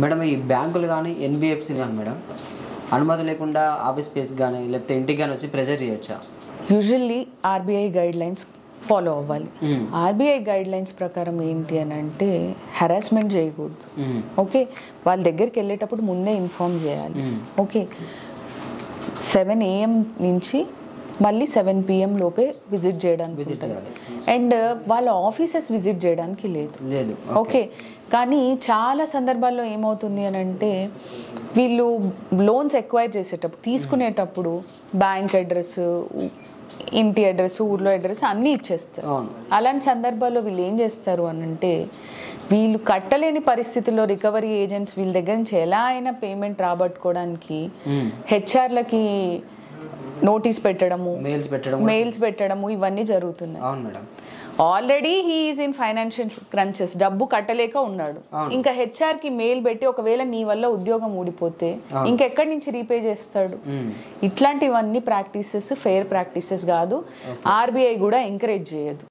Madam ఈ బ్యాంకులు కానీ ఎన్బిఎఫ్సి కానీ మేడం అనుమతి లేకుండా ఆఫీస్ స్పేస్ కానీ లేకపోతే ఇంటికి కానీ వచ్చి ప్రెజర్ చేయొచ్చా? Usually RBI guide lines follow అవ్వాలి. ఆర్బీఐ గైడ్ లైన్స్ ప్రకారం ఏంటి అని అంటే హెరాస్మెంట్ చేయకూడదు. ఓకే, వాళ్ళ దగ్గరికి వెళ్ళేటప్పుడు ముందే ఇన్ఫార్మ్ చేయాలి. ఓకే, 7 AM నుంచి మళ్ళీ 7 PM లోపే విజిట్ చేయడానికి అండ్ వాళ్ళ ఆఫీసెస్ విజిట్ చేయడానికి లేదు. ఓకే, కానీ చాలా సందర్భాల్లో ఏమవుతుంది అని అంటే వీళ్ళు లోన్స్ ఎక్వైర్ చేసేటప్పుడు తీసుకునేటప్పుడు బ్యాంక్ అడ్రస్, ఇంటి అడ్రస్, ఊర్లో అడ్రస్ అన్నీ ఇచ్చేస్తారు. అలాంటి సందర్భాల్లో వీళ్ళు ఏం చేస్తారు అని అంటే వీళ్ళు కట్టలేని పరిస్థితుల్లో రికవరీ ఏజెంట్స్ వీళ్ళ దగ్గర నుంచి ఎలా అయినా పేమెంట్ రాబట్టుకోవడానికి హెచ్ఆర్లకి నోటీస్ పెట్టడము, మెయిల్స్ పెట్టడము ఇవన్నీ జరుగుతున్నాయి. Already he's in financial crunches, డబ్బు కట్టలేక ఉన్నాడు. ఇంకా హెచ్ఆర్కి మెయిల్ పెట్టి ఒకవేళ నీ వల్ల ఉద్యోగం ఊడిపోతే ఇంకెక్కడి నుంచి రీపే చేస్తాడు? ఇట్లాంటివన్నీ ప్రాక్టీసెస్ ఫెయిర్ ప్రాక్టీసెస్ కాదు, ఆర్బీఐ కూడా ఎంకరేజ్ చేయదు.